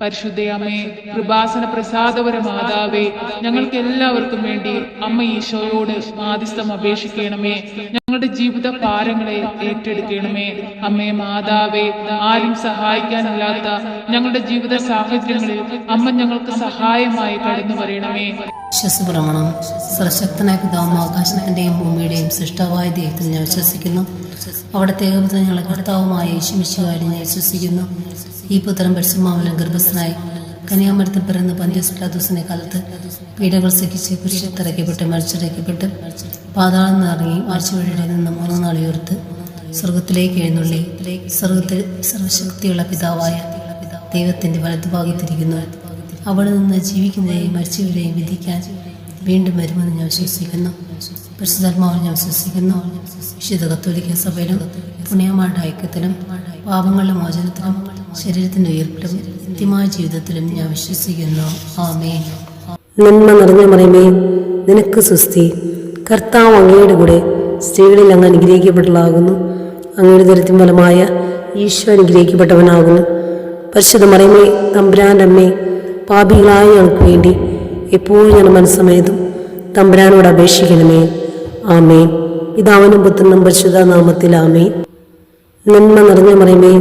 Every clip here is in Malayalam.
പരിശുദ്ധയമ്മേ, കൃപാസന പ്രസാദപര മാതാവേ, ഞങ്ങൾക്ക് എല്ലാവർക്കും വേണ്ടി അമ്മ ഈശോയോട് മാധ്യസ്ഥം അപേക്ഷിക്കണമേ. ഞങ്ങളുടെ ജീവിത ഭാരങ്ങളെ ഏറ്റെടുക്കണമേ. അമ്മേ മാതാവേ, ആരും സഹായിക്കാനില്ലാത്ത ഞങ്ങളുടെ ജീവിത സാഹചര്യങ്ങളിൽ അമ്മ ഞങ്ങൾക്ക് സഹായമായി കടന്നു വരണമേ. വിശ്വസപ്രമാണം. സർവശക്തനായ പിതാവും ആകാശത്തിന്റെയും ഭൂമിയുടെയും സൃഷ്ടാവായ ദൈവത്തിൽ ഞാൻ വിശ്വസിക്കുന്നു. അവിടുത്തെ ഏകപുത്രൻ ഞങ്ങളുടെ കർത്താവുമായ യേശു മിശിഹായിൽ ഞാൻ വിശ്വസിക്കുന്നു. ഈ പുത്രൻ പരിശുദ്ധാത്മാവിലും ഗർഭസ്ഥനായി കന്യാമരത്തിൽ പിറന്ന് പന്തിയോസ് പിലാത്തോസിന്റെ കാലത്ത് പീഡകൾ സഹിച്ച് കുരിശിൽ തറയ്ക്കപ്പെട്ട് മരിച്ചടയ്ക്കപ്പെട്ട് പാതാളം നിറങ്ങി മരിച്ചവരുടെ നിന്ന് 3 നാൾ ഉയർത്ത് സ്വർഗത്തിലേക്ക് എഴുന്നള്ളി സ്വർഗത്തിൽ സർവശക്തിയുള്ള പിതാവായ ദൈവത്തിന്റെ വലതുഭാഗത്തിരിക്കുന്നു. അവിടെ നിന്ന് ജീവിക്കുന്നവരെയും മരിച്ചവരെയും വിധിക്കാൻ വീണ്ടും വരുമെന്ന് ഞാൻ വിശ്വസിക്കുന്നു. പരിശുദ്ധാത്മാവിൽ ഞാൻ വിശ്വസിക്കുന്നു. വിശുദ്ധ കത്തോലിക്ക സഭയിലും പുണ്യമാരുടെ ഐക്യത്തിലും പാപങ്ങളുടെ മോചനത്തിലും ശരീരത്തിന്റെ ഉയർപ്പിലും നിത്യമായ ജീവിതത്തിലും ഞാൻ വിശ്വസിക്കുന്നു. ആമേൻ. നന്മ നിറഞ്ഞ മറിയമേ, നിനക്ക് സ്വസ്തി. കർത്താവ് അങ്ങയുടെ കൂടെ സ്ത്രീകളിൽ അങ്ങ് അനുഗ്രഹിക്കപ്പെട്ടവളാകുന്നു. അങ്ങയുടെ ദരിദ്രം ഫലമായ ഈശോ അനുഗ്രഹിക്കപ്പെട്ടവനാകുന്നു. പരിശുദ്ധ മറിയമേ, തമ്പുരാന്റെ അമ്മേ, പാപികളായ ഞങ്ങൾക്ക് വേണ്ടി എപ്പോഴും ഞാൻ മനസ്സമേതും തമ്പുരാനോട് അപേക്ഷിക്കണമേ. ആമേൻ. പിതാവിനും പുത്രനും പരിശുദ്ധ നാമത്തിൽ ആമേൻ. നന്മ നിറഞ്ഞ മറിയമേ,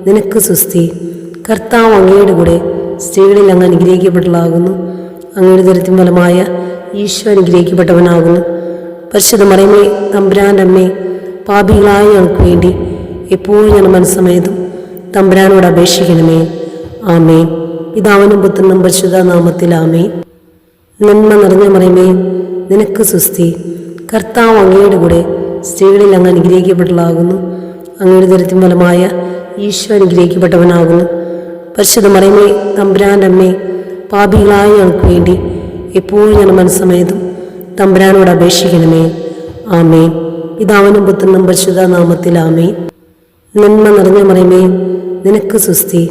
നിനക്ക് സ്വസ്തി. കർത്താവ് അങ്ങയുടെ കൂടെ സ്ത്രീകളിൽ അങ്ങ് അനുഗ്രഹിക്കപ്പെട്ടവളാകുന്നു. അങ്ങയുടെ ദരിദ്രം ഫലമായ ഈശോ അനുഗ്രഹിക്കപ്പെട്ടവനാകുന്നു. പരിശുദ്ധ മറിയമേ, തമ്പുരാന്റെ അമ്മേ, പാപികളായ ഞങ്ങൾക്ക് വേണ്ടി എപ്പോഴും ഞാൻ മനസ്സമേതും തമ്പുരാനോട് അപേക്ഷിക്കണമേ. ആമേൻ. പിതാവിനും പുത്രനും പരിശുദ്ധ നാമത്തിൽ ആമേൻ. നന്മ നിറഞ്ഞ മറിയമേ, നിനക്ക് സ്വസ്തി. കർത്താവ് അങ്ങയുടെ കൂടെ സ്ത്രീകളിൽ അങ്ങ് അനുഗ്രഹിക്കപ്പെട്ടവളാകുന്നു. അങ്ങയുടെ ദരിദ്രം ഫലമായ ഈശോ അനുഗ്രഹിക്കപ്പെട്ടവനാകുന്നു. പരിശുദ്ധ മറിയമേ, തമ്പുരാന്റെ അമ്മേ, പാപികളായ ഞങ്ങൾക്ക് വേണ്ടി എപ്പോഴും ഞാൻ മനസ്സമേതും തമ്പുരാനോട് അപേക്ഷിക്കണമേ. ആമേൻ. പിതാവിനും പുത്രനും പരിശുദ്ധ നാമത്തിൽ ആമേൻ. നന്മ നിറഞ്ഞ മറിയമേ, നിനക്ക് സ്വസ്തി.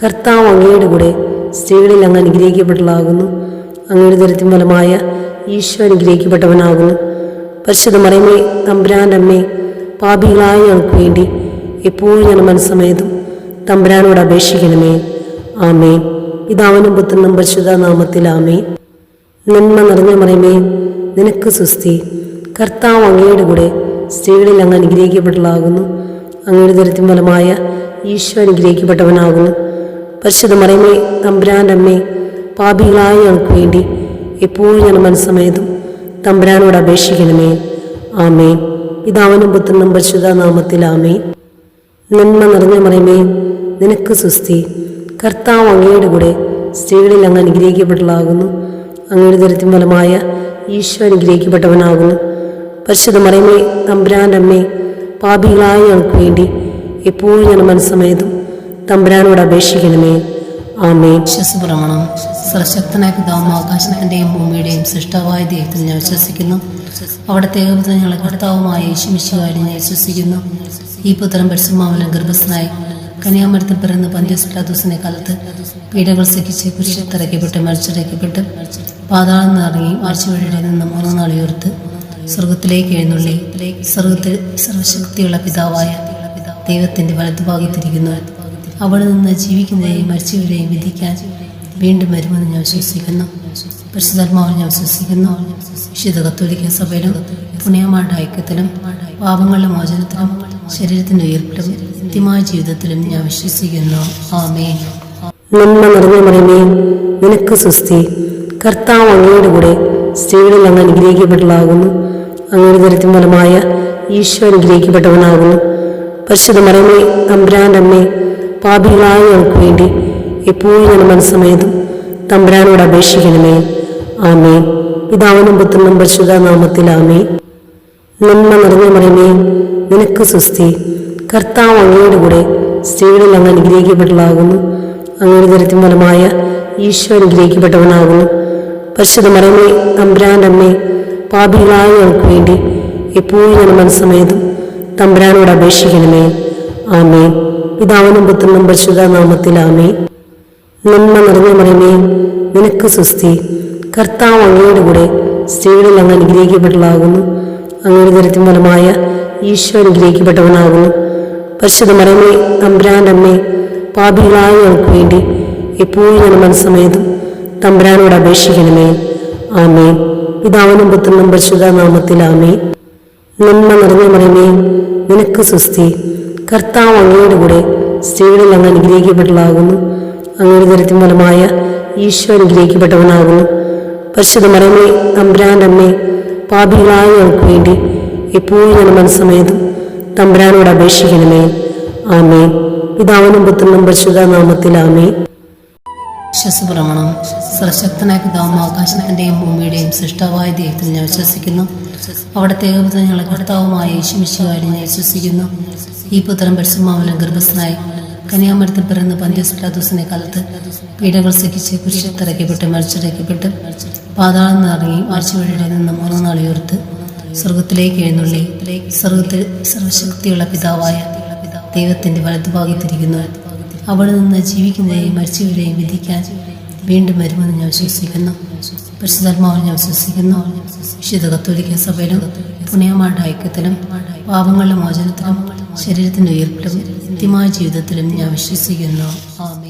കർത്താവ് അങ്ങയുടെ കൂടെ സ്ത്രീകളിൽ അങ്ങ് അനുഗ്രഹിക്കപ്പെട്ടവളാകുന്നു. അങ്ങയുടെ ദരിദ്രം ഫലമായ ഈശോ അനുഗ്രഹിക്കപ്പെട്ടവനാകുന്നു. പരിശുദ്ധ മറിയമേ, തമ്പുരാന്റെ അമ്മേ, പാപികളായ ഞങ്ങൾക്ക് വേണ്ടി എപ്പോഴും ഞാൻ മനസ്സമേതും തമ്പുരാനോട് അപേക്ഷിക്കണമേ. ആമേൻ. പിതാവിനും പുത്രനും പരിശുദ്ധ നാമത്തിൽ ആമേൻ. നന്മ നിറഞ്ഞ മറിയമേ, നിനക്ക് സ്വസ്തി. കർത്താവ് അങ്ങയുടെ കൂടെ സ്ത്രീകളിൽ അങ്ങ് അനുഗ്രഹിക്കപ്പെട്ടവളാകുന്നു. അങ്ങയുടെ ദരിദ്രം ഫലമായ ഈശോ അനുഗ്രഹിക്കപ്പെട്ടവനാകുന്നു. പരിശുദ്ധ മറിയമേ, തമ്പുരാന്റെ അമ്മേ, പാപികളായ ഞങ്ങൾക്ക് വേണ്ടി എപ്പോഴും ഞാൻ മനസ്സമേതും തമ്പുരാനോട് അപേക്ഷിക്കണമേ. ആമേൻ. പിതാവിനും പുത്രനും പരിശുദ്ധ നാമത്തിൽ ആമേൻ. നന്മ നിറഞ്ഞ മറിയമേ, നിനക്ക് സ്വസ്തി. കർത്താവ് അങ്ങയുടെ കൂടെ സ്ത്രീകളിൽ അങ്ങ് അനുഗ്രഹിക്കപ്പെട്ടവളാകുന്നു. അങ്ങയുടെ ദരിദ്രം ഫലമായ ഈശോ അനുഗ്രഹിക്കപ്പെട്ടവനാകുന്നു. പരിശുദ്ധ മറിയമേ, തമ്പുരാന്റെ അമ്മേ, പാപികളായ ഞങ്ങൾക്ക് വേണ്ടി എപ്പോഴും ഞാൻ മനസ്സമേതും തമ്പുരാനോട് അപേക്ഷിക്കണമേ. ആമേൻ. വിശ്വസപ്രമാണം. സർവശക്തനായ പിതാവും ആകാശത്തിന്റെയും ഭൂമിയുടെയും സൃഷ്ടാവായ ദൈവത്തിൽ ഞാൻ വിശ്വസിക്കുന്നു. അവിടുത്തെ ഏകപുത്രൻ ഞങ്ങളുടെ കർത്താവുമായ യേശു മിശിഹായിൽ ഞാൻ വിശ്വസിക്കുന്നു. ഈ പുത്രൻ പരിശുദ്ധാത്മാവിലും ഗർഭസ്ഥനായി കന്യാമരത്തിൽ പിറന്ന് പന്തിയോസ് പിലാത്തോസിന്റെ കാലത്ത് പീഡകൾ സഹിച്ച് കുരിശിൽ തറയ്ക്കപ്പെട്ട് മരിച്ചടയ്ക്കപ്പെട്ട് പാതാളം നിറങ്ങി മരിച്ചവരുടെ നിന്ന് 3 നാൾ ഉയർത്ത് സ്വർഗത്തിലേക്ക് എഴുന്നള്ളി സ്വർഗത്തിൽ സർവശക്തിയുള്ള പിതാവായ ദൈവത്തിന്റെ വലതുഭാഗത്തിരിക്കുന്നു. അവിടെ നിന്ന് ജീവിക്കുന്നവരെയും മരിച്ചവരെയും വിധിക്കാൻ വീണ്ടും വരുമെന്ന് ഞാൻ വിശ്വസിക്കുന്നു. പരിശുദ്ധാത്മാവിൽ ഞാൻ വിശ്വസിക്കുന്നു. വിശുദ്ധ കത്തോലിക്ക സഭയിലും പുണ്യമാരുടെ ഐക്യത്തിലും പാപങ്ങളുടെ മോചനത്തിലും ശരീരത്തിന്റെ ഉയർപ്പിലും നിത്യമായ ജീവിതത്തിലും ഞാൻ വിശ്വസിക്കുന്നു. ആമേൻ. നന്മ നിറഞ്ഞ മറിയമേ, നിനക്ക് സ്വസ്തി. കർത്താവ് അങ്ങയുടെ കൂടെ സ്ത്രീകളിൽ അങ്ങ് അനുഗ്രഹിക്കപ്പെട്ടവളാകുന്നു. അങ്ങയുടെ ദരിദ്രം ഫലമായ ഈശോ അനുഗ്രഹിക്കപ്പെട്ടവനാകുന്നു. പരിശുദ്ധ മറിയമേ, തമ്പുരാന്റെ അമ്മേ, പാപികളായ ഞങ്ങൾക്ക് വേണ്ടി എപ്പോഴും ഞാൻ മനസ്സമേതും തമ്പുരാനോട് അപേക്ഷിക്കണമേ. ആമേൻ. പിതാവിനും പുത്രനും പരിശുദ്ധ നാമത്തിൽ ആമേൻ. നന്മ നിറഞ്ഞ മറിയമേ, നിനക്ക് സ്വസ്തി. കർത്താവ് അങ്ങയുടെ കൂടെ സ്ത്രീകളിൽ അങ്ങ് അനുഗ്രഹിക്കപ്പെട്ടവളാകുന്നു. അങ്ങയുടെ ദരിദ്രം ഫലമായ ഈശോ അനുഗ്രഹിക്കപ്പെട്ടവനാകുന്നു. പരിശുദ്ധ മറിയമേ, തമ്പുരാന്റെ അമ്മേ, പാപികളായ ഞങ്ങൾക്ക് വേണ്ടി എപ്പോഴും ഞാൻ മനസ്സമേതും തമ്പുരാനോട് അപേക്ഷിക്കണമേ. ആമേൻ. പിതാവിനും പുത്രനും പരിശുദ്ധ നാമത്തിൽ ആമേൻ. നന്മ നിറഞ്ഞ മറിയമേ, നിനക്ക് സ്വസ്തി. കർത്താവ് അങ്ങയുടെ കൂടെ സ്ത്രീകളിൽ അങ്ങ് അനുഗ്രഹിക്കപ്പെട്ടവളാകുന്നു. അങ്ങയുടെ ദരിദ്രം ഫലമായ ഈശോ അനുഗ്രഹിക്കപ്പെട്ടവനാകുന്നു. പരിശുദ്ധ മറിയമേ, തമ്പുരാന്റെ അമ്മേ, പാപികളായ ഞങ്ങൾക്ക് വേണ്ടി എപ്പോഴും ഞാൻ മനസ്സമേതും തമ്പുരാനോട് അപേക്ഷിക്കണമേ. ആമേൻ. പിതാവിനും പുത്രനും പരിശുദ്ധ നാമത്തിൽ ആമേൻ. നന്മ നിറഞ്ഞ മറിയമേ, നിനക്ക് സ്വസ്തി. കർത്താവ് അങ്ങയുടെ കൂടെ സ്ത്രീകളിൽ അങ്ങ് അനുഗ്രഹിക്കപ്പെട്ടതാകുന്നു. അങ്ങയുടെ ദരിദ്രം ഫലമായ ഈശോ അനുഗ്രഹിക്കപ്പെട്ടവനാകുന്നു. പരിശുദ്ധ മറിയമേ, തമ്പുരാന്റെ അമ്മേ, പാപികളായ ഞങ്ങൾക്ക് വേണ്ടി എപ്പോഴും ഞാൻ മനസ്സമേതും തമ്പുരാനോട് അപേക്ഷിക്കണമേ. ആമേൻ. പിതാവിനും പുത്രനും പരിശുദ്ധ നാമത്തിൽ ആമേൻ. വിശ്വസപ്രമാണം. സർവശക്തനായ പിതാവും ആകാശത്തിന്റെയും ഭൂമിയുടെയും സൃഷ്ടാവായ ദൈവത്തിൽ ഞാൻ വിശ്വസിക്കുന്നു. അവിടുത്തെ ഏകപുത്രൻ ഞങ്ങളുടെ കർത്താവുമായ യേശുമിശിഹായിൽ ഞാൻ വിശ്വസിക്കുന്നു. ഈ പുത്രൻ പരിശുദ്ധാത്മാവിനാൽ ഗർഭസ്ഥനായി കന്യാമരത്തിൽ പിറന്ന് പന്തിയോസ് പിലാത്തോസിന്റെ കാലത്ത് പീഡകൾ സഹിച്ച് കുരിശിൽ തറയ്ക്കപ്പെട്ട് മരിച്ചടയ്ക്കപ്പെട്ട് പാതാളം നിറങ്ങി ആഴ്ചവഴിയുടെ നിന്ന് 3 നാൾ ഉയർത്ത് സ്വർഗത്തിലേക്ക് എഴുന്നള്ളി സ്വർഗത്തിൽ സർവശക്തിയുള്ള പിതാവായ ദൈവത്തിന്റെ വലതുഭാഗത്തിരിക്കുന്നു. അവിടെ നിന്ന് ജീവിക്കുന്നവരെയും മരിച്ചവരെയും വിധിക്കാൻ വീണ്ടും വരുമെന്ന് ഞാൻ വിശ്വസിക്കുന്നു. പരിശുദ്ധാത്മാവിൽ ഞാൻ വിശ്വസിക്കുന്നു. വിശുദ്ധ കത്തോലിക്ക സഭയിലും പുണ്യമാരുടെ ഐക്യത്തിലും പാപങ്ങളുടെ മോചനത്തിലും ശരീരത്തിന്റെ ഉയർപ്പിലും നിത്യമായ ജീവിതത്തിലും ഞാൻ വിശ്വസിക്കുന്നു. ആമേൻ.